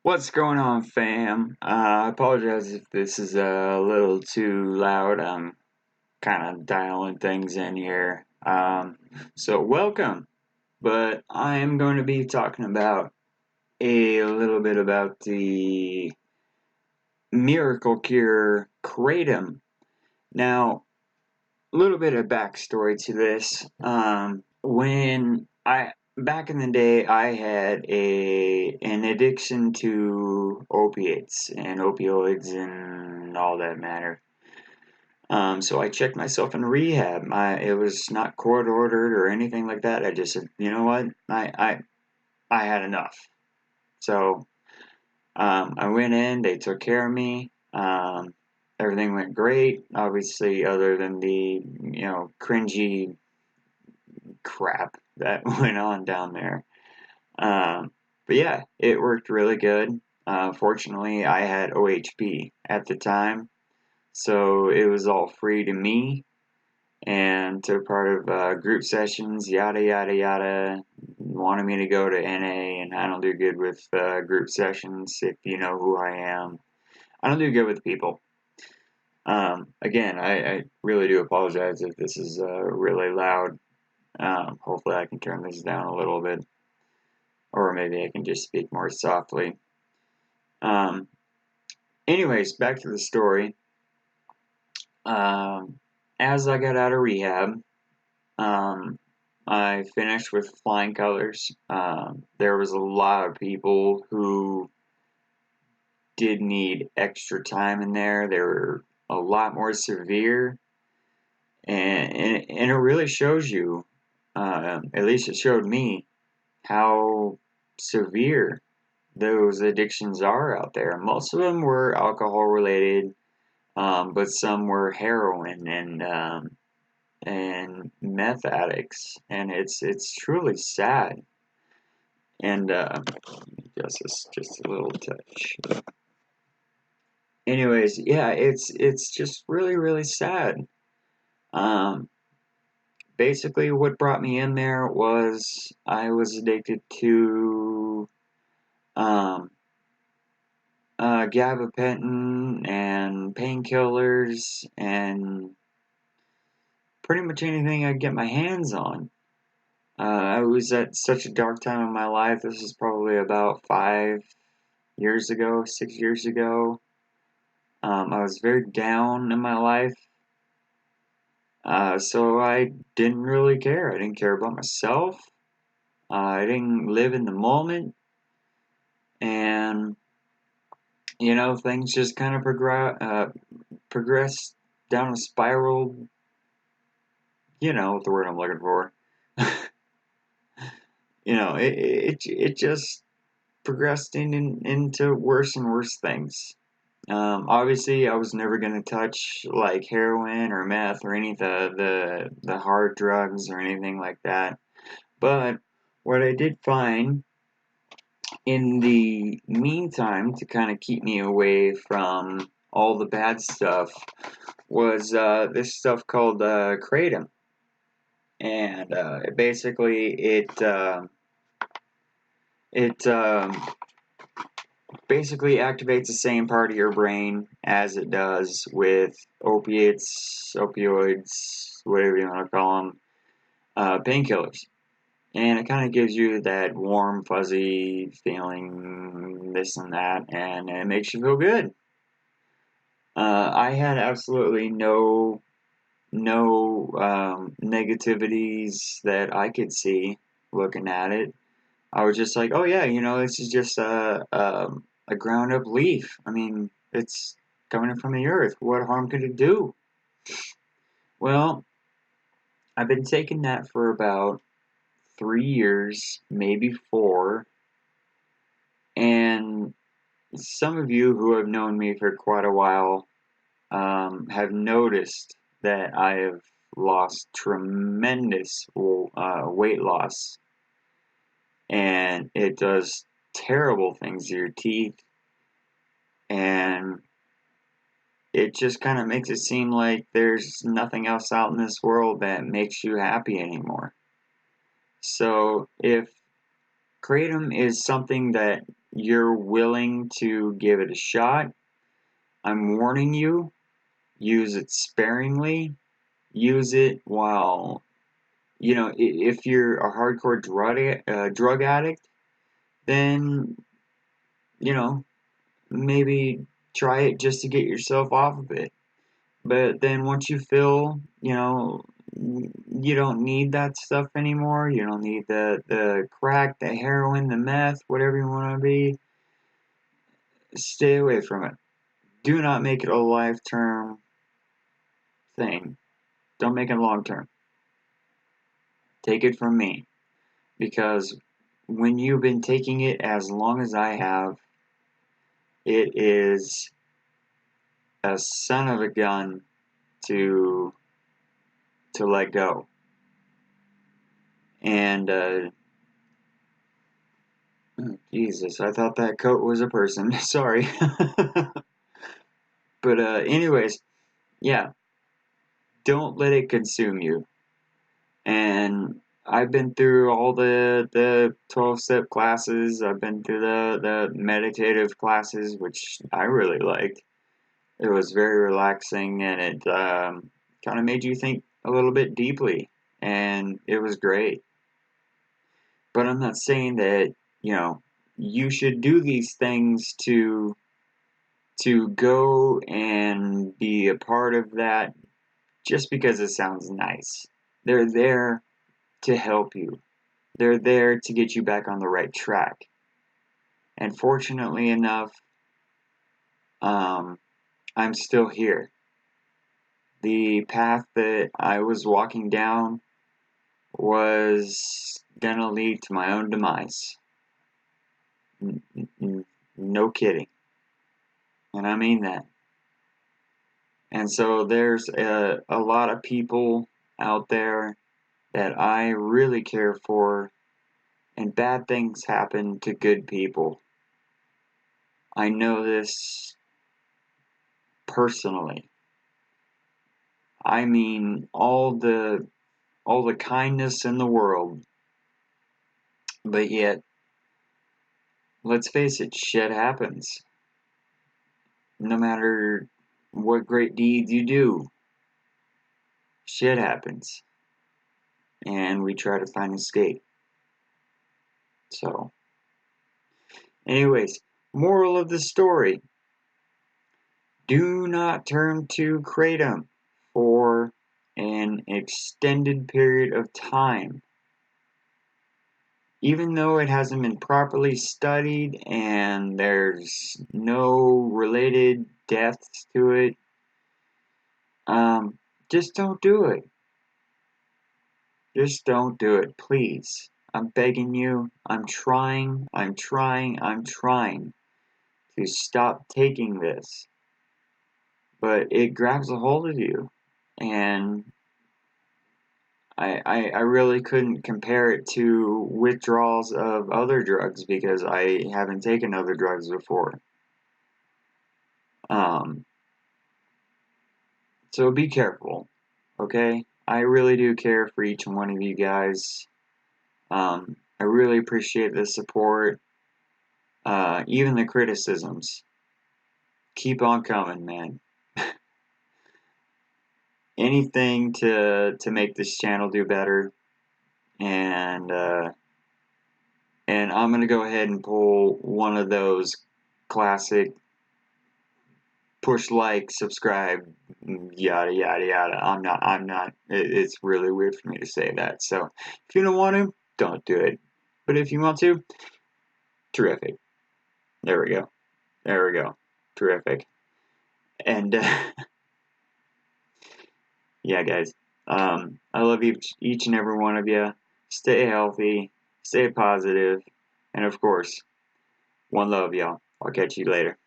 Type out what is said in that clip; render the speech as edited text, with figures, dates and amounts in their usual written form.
What's going on, fam? I apologize if this is a little too loud. I'm kind of dialing things in here. So welcome. But I am going to be talking about a little bit about the miracle cure kratom. Now, a little bit of backstory to this. When I back in the day, I had an addiction to opiates and opioids and all that matter. So I checked myself in rehab. It was not court ordered or anything like that. I just said, you know what, I had enough. So I went in. They took care of me. Everything went great. Obviously, other than the cringy crap that went on down there. But yeah, it worked really good. Fortunately, I had OHP at the time, so it was all free to me and to part of group sessions, yada yada yada. Wanted me to go to NA, and I don't do good with group sessions. If you know who I am, I don't do good with people. Again, I really do apologize if this is really loud. Hopefully, I can turn this down a little bit, or maybe I can just speak more softly. Um, Anyways, back to the story. As I got out of rehab, um, I finished with flying colors. There was a lot of people who did need extra time in there. They were a lot more severe, and it really shows you, at least it showed me, how severe those addictions are out there. Most of them were alcohol related, but some were heroin and meth addicts, and it's truly sad. And just a little touch. Anyways, yeah, it's just really sad. Um, Basically, what brought me in there was I was addicted to um, gabapentin and painkillers and pretty much anything I could get my hands on. I was at such a dark time in my life. This is probably about 5 years ago, 6 years ago. I was very down in my life, so I didn't really care. I didn't care about myself. I didn't live in the moment, and things just kind of progressed down a spiral. You know the word I'm looking for. It just progressed into worse and worse things. Obviously, I was never gonna touch like heroin or meth or any of the hard drugs or anything like that. But what I did find in the meantime to kind of keep me away from all the bad stuff was this stuff called kratom, and basically it basically activates the same part of your brain as it does with opiates, opioids, whatever you want to call them, painkillers. And it kind of gives you that warm, fuzzy feeling, this and that, and it makes you feel good. I had absolutely no negativities that I could see looking at it. I was just like, oh yeah, this is just a ground up leaf. I mean, it's coming from the earth. What harm could it do? Well, I've been taking that for about 3 years, maybe four, and some of you who have known me for quite a while have noticed that I have lost tremendous weight loss, and it does terrible things to your teeth, and it just kind of makes it seem like there's nothing else out in this world that makes you happy anymore. So if kratom is something that you're willing to give it a shot, I'm warning you, use it sparingly. Use it while, if you're a hardcore drug addict, then, you know, maybe try it just to get yourself off of it. But then once you feel, you don't need that stuff anymore, you don't need the crack, the heroin, the meth, whatever you want to be, stay away from it. Do not make it a life-term thing. Don't make it long-term. Take it from me. Because when you've been taking it as long as I have, it is a son of a gun to let go. And Jesus, I thought that coat was a person. Sorry. But anyways, yeah, don't let it consume you. And I've been through all the 12-step classes. I've been through the meditative classes, which I really liked. It was very relaxing, and it kind of made you think a little bit deeply, and it was great. But I'm not saying that, you should do these things to go and be a part of that just because it sounds nice. They're there to help you. They're there to get you back on the right track. And fortunately enough, I'm still here. The path that I was walking down was gonna lead to my own demise. No kidding. And I mean that. And so there's a lot of people out there that I really care for, and bad things happen to good people. I know this personally. I mean all the kindness in the world, but yet, let's face it, shit happens. No matter what great deeds you do, shit happens. And we try to find escape. So, anyways, moral of the story. Do not turn to Kratiom for an extended period of time. Even though it hasn't been properly studied and there's no related deaths to it, just don't do it. Just don't do it, please. I'm begging you. I'm trying to stop taking this. But it grabs a hold of you. And I really couldn't compare it to withdrawals of other drugs because I haven't taken other drugs before. So be careful, okay? I really do care for each one of you guys. I really appreciate the support, even the criticisms. Keep on coming, man. Anything to make this channel do better, and I'm gonna go ahead and pull one of those classic push like, subscribe, yada yada yada. I'm not. It's really weird for me to say that. So if you don't want to, don't do it. But if you want to, terrific. There we go. There we go. Terrific. And yeah, guys. I love each and every one of you. Stay healthy. Stay positive. And of course, one love, y'all. I'll catch you later.